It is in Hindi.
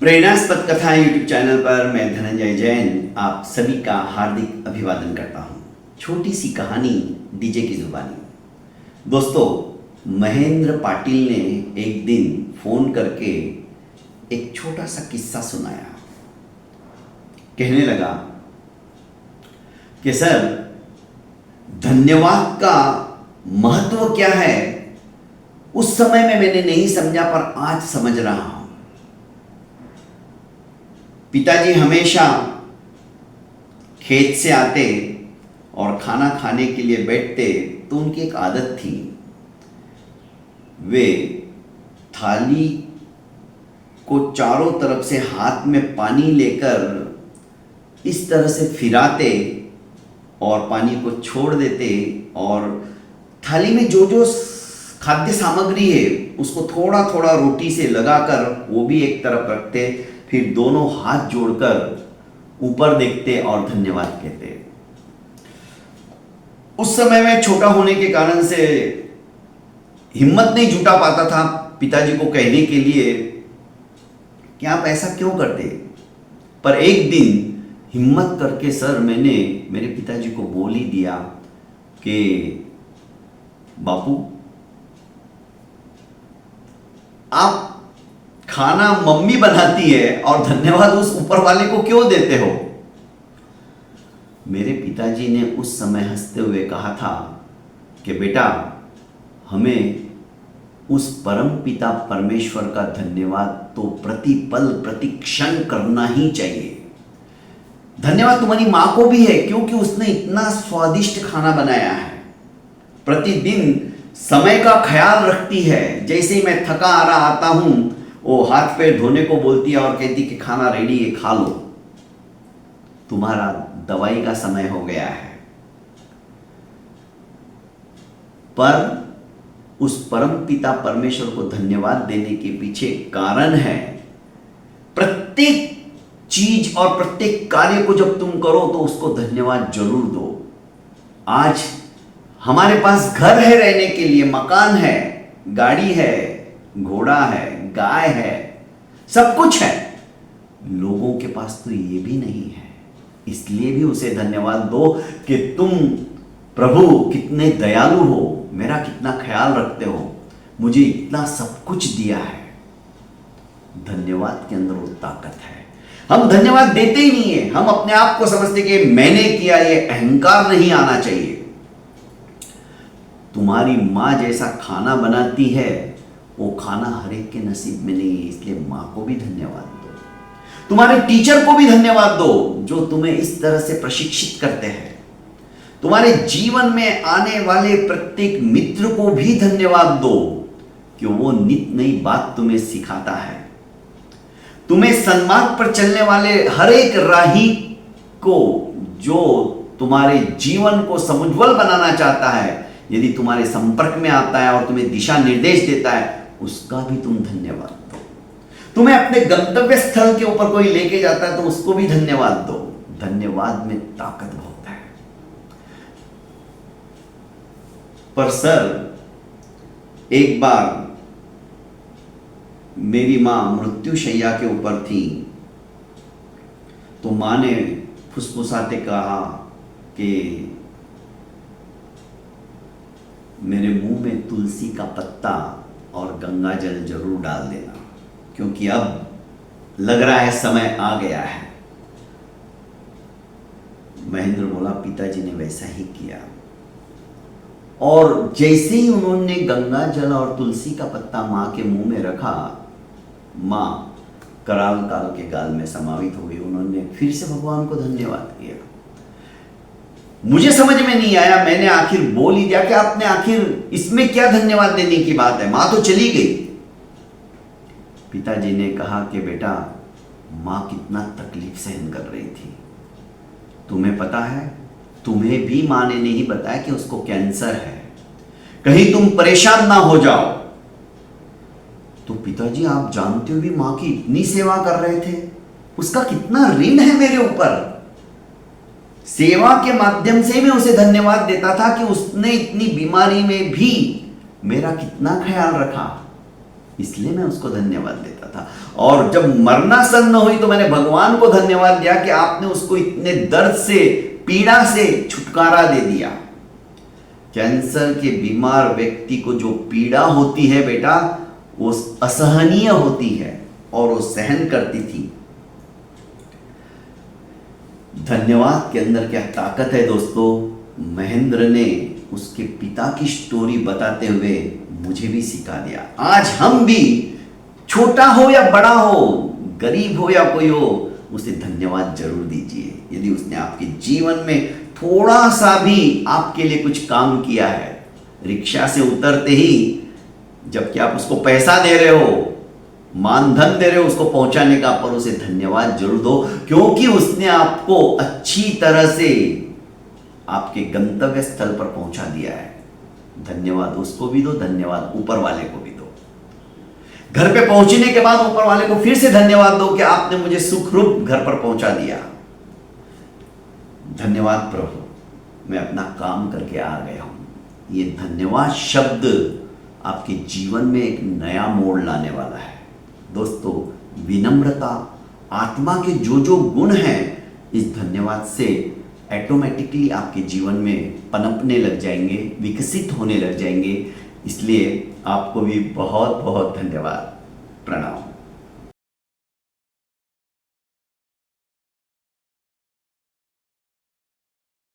प्रेरणास्पद कथा यूट्यूब चैनल पर मैं धनंजय जैन आप सभी का हार्दिक अभिवादन करता हूं। छोटी सी कहानी डीजे की जुबानी। दोस्तों, महेंद्र पाटिल ने एक दिन फोन करके एक छोटा सा किस्सा सुनाया। कहने लगा कि सर, धन्यवाद का महत्व क्या है उस समय में मैंने नहीं समझा, पर आज समझ रहा हूं। पिताजी हमेशा खेत से आते और खाना खाने के लिए बैठते तो उनकी एक आदत थी, वे थाली को चारों तरफ से हाथ में पानी लेकर इस तरह से फिराते और पानी को छोड़ देते और थाली में जो जो खाद्य सामग्री है उसको थोड़ा थोड़ा रोटी से लगाकर वो भी एक तरफ रखते, फिर दोनों हाथ जोड़कर ऊपर देखते और धन्यवाद कहते। उस समय में छोटा होने के कारण से हिम्मत नहीं जुटा पाता था पिताजी को कहने के लिए कि आप ऐसा क्यों करते, पर एक दिन हिम्मत करके सर मैंने मेरे पिताजी को बोल ही दिया कि बापू, आप खाना मम्मी बनाती है और धन्यवाद उस ऊपर वाले को क्यों देते हो। मेरे पिताजी ने उस समय हंसते हुए कहा था कि बेटा, हमें उस परम पिता परमेश्वर का धन्यवाद तो प्रतिपल प्रति क्षण करना ही चाहिए। धन्यवाद तुम्हारी मां को भी है, क्योंकि उसने इतना स्वादिष्ट खाना बनाया है, प्रतिदिन समय का ख्याल रखती है। जैसे ही मैं थका आ रहा आता हूं, वो हाथ पैर धोने को बोलती है और कहती कि खाना रेडी है, खा लो, तुम्हारा दवाई का समय हो गया है। पर उस परम पिता परमेश्वर को धन्यवाद देने के पीछे कारण है, प्रत्येक चीज और प्रत्येक कार्य को जब तुम करो तो उसको धन्यवाद जरूर दो। आज हमारे पास घर है रहने के लिए, मकान है, गाड़ी है, घोड़ा है, गाय है, सब कुछ है। लोगों के पास तो ये भी नहीं है, इसलिए भी उसे धन्यवाद दो कि तुम प्रभु कितने दयालु हो, मेरा कितना ख्याल रखते हो, मुझे इतना सब कुछ दिया है। धन्यवाद के अंदर वो ताकत है। हम धन्यवाद देते ही नहीं है, हम अपने आप को समझते कि मैंने किया, ये अहंकार नहीं आना चाहिए। तुम्हारी मां जैसा खाना बनाती है वो खाना हर एक के नसीब में नहीं है, इसलिए मां को भी धन्यवाद दो। तुम्हारे टीचर को भी धन्यवाद दो जो तुम्हें इस तरह से प्रशिक्षित करते हैं। तुम्हारे जीवन में आने वाले प्रत्येक मित्र को भी धन्यवाद दो कि वो नित नई बात तुम्हें सिखाता है। तुम्हें सन्मार्ग पर चलने वाले हर एक राही को, जो तुम्हारे जीवन को समुज्वल बनाना चाहता है, यदि तुम्हारे संपर्क में आता है और तुम्हें दिशा निर्देश देता है, उसका भी तुम धन्यवाद दो। तुम्हें अपने गंतव्य स्थल के ऊपर कोई लेके जाता है तो उसको भी धन्यवाद दो। धन्यवाद में ताकत बहुत है। पर सर, एक बार मेरी मां मृत्युशैया के ऊपर थी, तो मां ने फुसफुसाते कहा कि मेरे मुंह में तुलसी का पत्ता और गंगा जल जरूर डाल देना, क्योंकि अब लग रहा है समय आ गया है। महेंद्र बोला, पिताजी ने वैसा ही किया, और जैसे ही उन्होंने गंगा जल और तुलसी का पत्ता मां के मुंह में रखा, मां कराल काल के गाल में समावित हो गई। उन्होंने फिर से भगवान को धन्यवाद किया। मुझे समझ में नहीं आया, मैंने आखिर बोल ही दिया कि आपने आखिर इसमें क्या धन्यवाद देने की बात है, मां तो चली गई। पिताजी ने कहा कि बेटा, मां कितना तकलीफ सहन कर रही थी, तुम्हें पता है? तुम्हें भी मां ने नहीं बताया कि उसको कैंसर है, कहीं तुम परेशान ना हो जाओ। तो पिताजी, आप जानते हुए भी मां की इतनी सेवा कर रहे थे, उसका कितना ऋण है मेरे ऊपर। सेवा के माध्यम से मैं उसे धन्यवाद देता था कि उसने इतनी बीमारी में भी मेरा कितना ख्याल रखा। इसलिए मैं उसको धन्यवाद देता था। और जब मरना सन्न हुई तो मैंने भगवान को धन्यवाद दिया कि आपने उसको इतने दर्द से, पीड़ा से छुटकारा दे दिया। कैंसर के बीमार व्यक्ति को जो पीड़ा होती है बेटा, वो असहनीय होती है और वो सहन करती थी। धन्यवाद के अंदर क्या ताकत है दोस्तों। महेंद्र ने उसके पिता की स्टोरी बताते हुए मुझे भी सिखा दिया। आज हम भी, छोटा हो या बड़ा हो, गरीब हो या कोई हो, उसे धन्यवाद जरूर दीजिए। यदि उसने आपके जीवन में थोड़ा सा भी आपके लिए कुछ काम किया है, रिक्शा से उतरते ही जबकि आप उसको पैसा दे रहे हो, मानधन दे रहे हो उसको पहुंचाने का, पर उसे धन्यवाद जरूर दो, क्योंकि उसने आपको अच्छी तरह से आपके गंतव्य स्थल पर पहुंचा दिया है। धन्यवाद उसको भी दो, धन्यवाद ऊपर वाले को भी दो। घर पे पहुंचने के बाद ऊपर वाले को फिर से धन्यवाद दो कि आपने मुझे सुखरूप घर पर पहुंचा दिया। धन्यवाद प्रभु, मैं अपना काम करके आ गया हूं। ये धन्यवाद शब्द आपके जीवन में एक नया मोड़ लाने वाला है। दोस्तों, विनम्रता, आत्मा के जो जो गुण हैं, इस धन्यवाद से ऑटोमेटिकली आपके जीवन में पनपने लग जाएंगे, विकसित होने लग जाएंगे। इसलिए आपको भी बहुत बहुत धन्यवाद। प्रणाम।